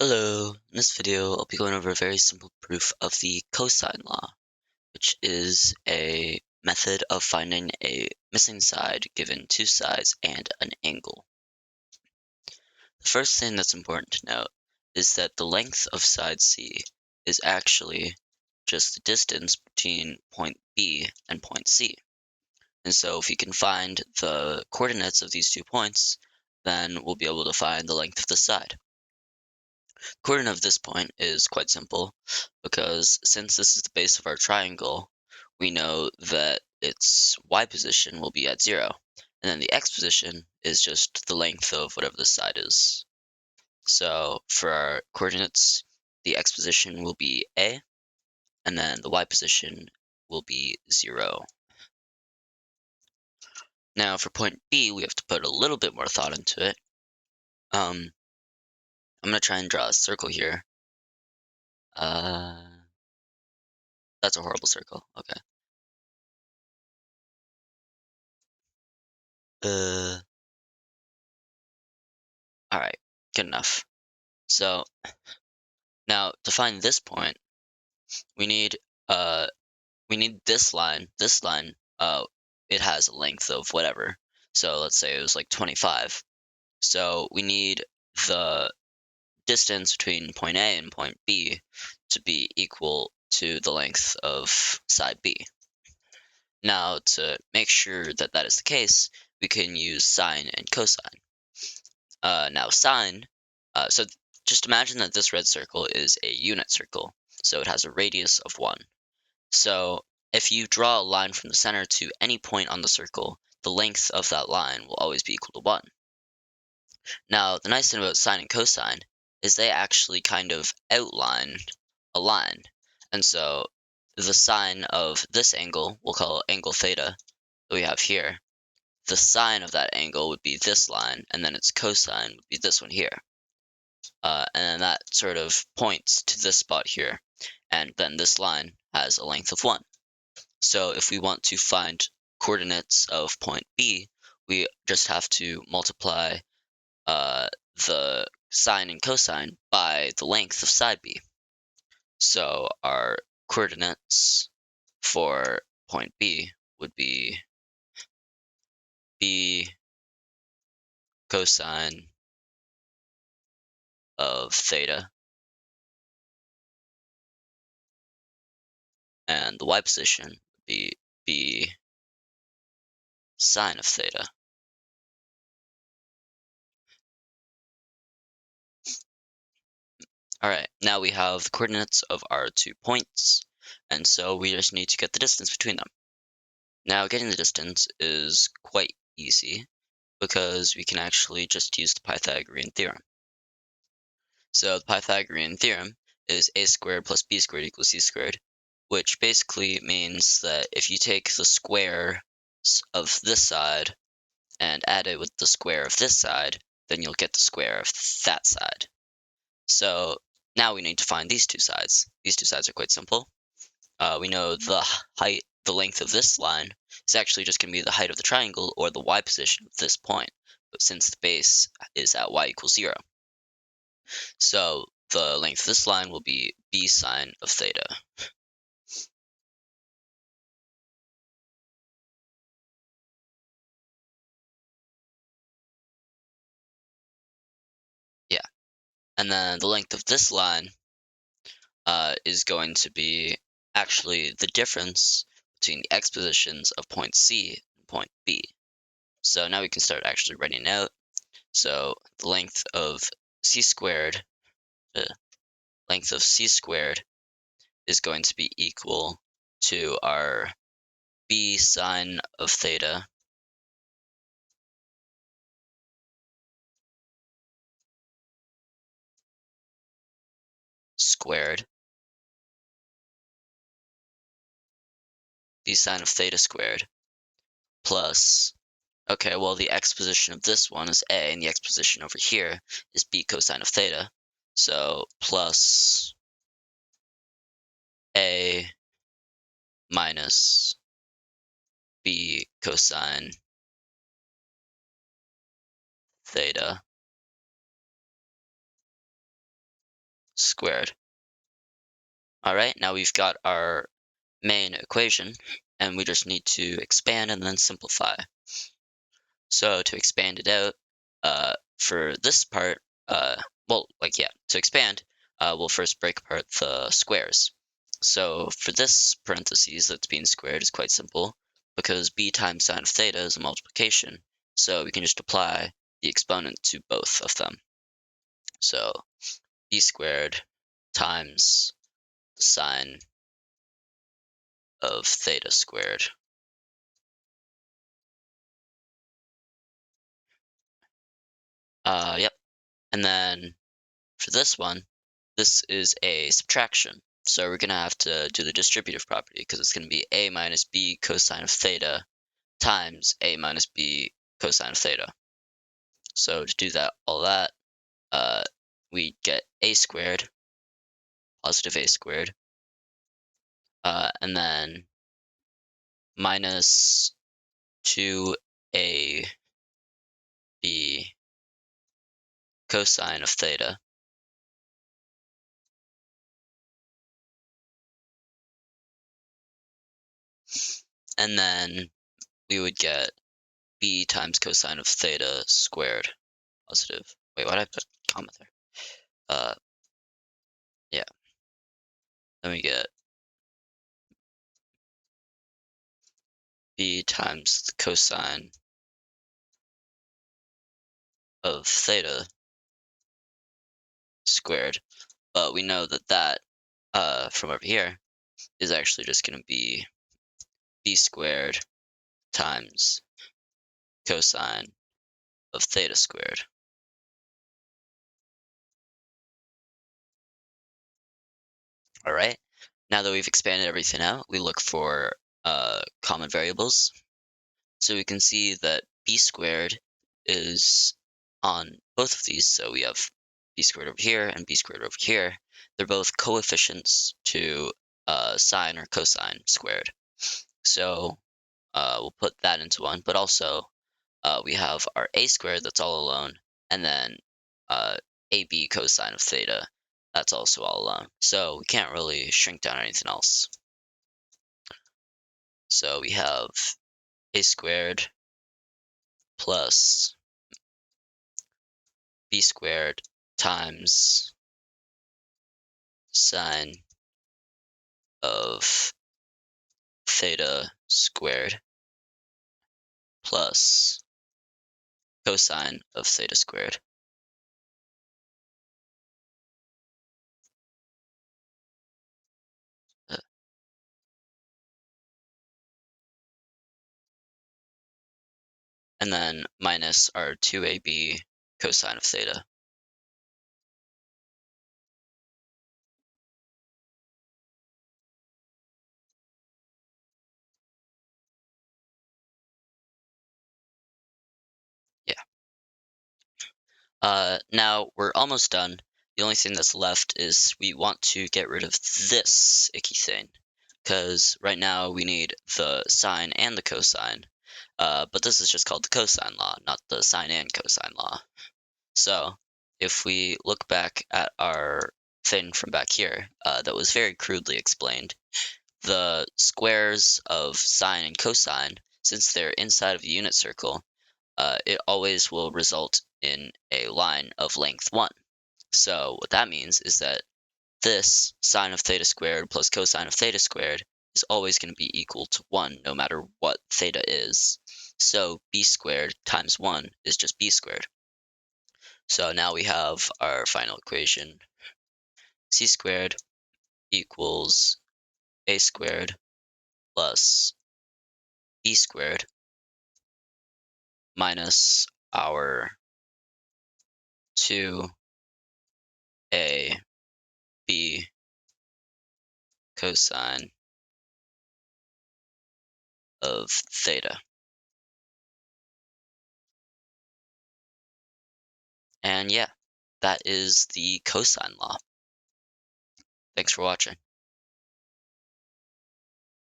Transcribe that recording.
Hello, in this video I'll be going over a very simple proof of the cosine law, which is a method of finding a missing side given two sides and an angle. The first thing that's important to note is that the length of side C is actually just the distance between point B and point C. And so if you can find the coordinates of these 2 points, then we'll be able to find the length of the side. Coordinate of this point is quite simple because since this is the base of our triangle, we know that its y position will be at 0, and then the x position is just the length of whatever the side is. So for our coordinates, the x position will be a, and then the y position will be 0. Now for point B, we have to put a little bit more thought into it. I'm going to try and draw a circle here. That's a horrible circle. Okay. Uh, all right, good enough. So now to find this point, we need uh we need this line. This line, it has a length of whatever. So let's say it was like 25. So we need the distance between point A and point B to be equal to the length of side B. Now to make sure that that is the case, we can use sine and cosine. Now sine, so just imagine that this red circle is a unit circle, so it has a radius of 1. So if you draw a line from the center to any point on the circle, the length of that line will always be equal to 1. Now, the nice thing about sine and cosine is they actually kind of outline a line. And so the sine of this angle, we'll call it angle theta, that we have here, the sine of that angle would be this line, and then its cosine would be this one here. And then that sort of points to this spot here. And then this line has a length of 1. So if we want to find coordinates of point B, we just have to multiply the sine and cosine by the length of side B. So our coordinates for point B would be B cosine of theta, and the y position would be B sine of theta. All right, now we have the coordinates of our 2 points, and so we just need to get the distance between them. Now, getting the distance is quite easy because we can actually just use the Pythagorean theorem. So the Pythagorean theorem is a squared plus b squared equals c squared, which basically means that if you take the square of this side and add it with the square of this side, then you'll get the square of that side. So now we need to find these two sides. These two sides are quite simple. We know the height, the length of this line is actually just going to be the height of the triangle or the y position of this point, but since the base is at y equals 0. So the length of this line will be b sine of theta. Yeah, and then the length of this line is going to be actually the difference between the x positions of point C and point B. So now we can start actually writing it out. So the length of c squared, the length of c squared is going to be equal to our b sine of theta squared, b sine of theta squared, plus, okay, well, the x position of this one is a, and the x position over here is b cosine of theta. So plus a minus b cosine theta squared. All right, now we've got our main equation, and we just need to expand and then simplify. So to expand it out, for this part, to expand, we'll first break apart the squares. So for this parentheses that's being squared is quite simple because b times sine of theta is a multiplication. So we can just apply the exponent to both of them. So b squared times the sine of theta squared. Yep. And then for this one, this is a subtraction. So we're going to have to do the distributive property because it's going to be a minus b cosine of theta times a minus b cosine of theta. So to do that, all that, uh, we get a squared, positive a squared, and then minus 2ab cosine of theta. And then we would get b times cosine of theta squared, positive. Wait, why did I put a comma there? Uh, yeah. Then we get b times the cosine of theta squared. But we know that from over here is actually just going to be b squared times cosine of theta squared. All right. Now that we've expanded everything out, we look for common variables. So we can see that b squared is on both of these. So we have b squared over here and b squared over here. They're both coefficients to sine or cosine squared. So we'll put that into one, but also we have our a squared that's all alone, and then ab cosine of theta, that's also all alone. So we can't really shrink down anything else. So we have a squared plus b squared times sine of theta squared plus cosine of theta squared. Uh, and then minus our 2ab cosine of theta. Yeah. Now we're almost done. The only thing that's left is we want to get rid of this icky thing, because right now we need the sine and the cosine, but this is just called the cosine law, not the sine and cosine law. So if we look back at our thing from back here, that was very crudely explained, the squares of sine and cosine, since they're inside of the unit circle, it always will result in a line of length 1. So what that means is that this sine of theta squared plus cosine of theta squared is always going to be equal to 1 no matter what theta is. So b squared times 1 is just b squared. So now we have our final equation. C squared equals a squared plus b squared minus our 2ab cosine of theta. And yeah, that is the cosine law. Thanks for watching.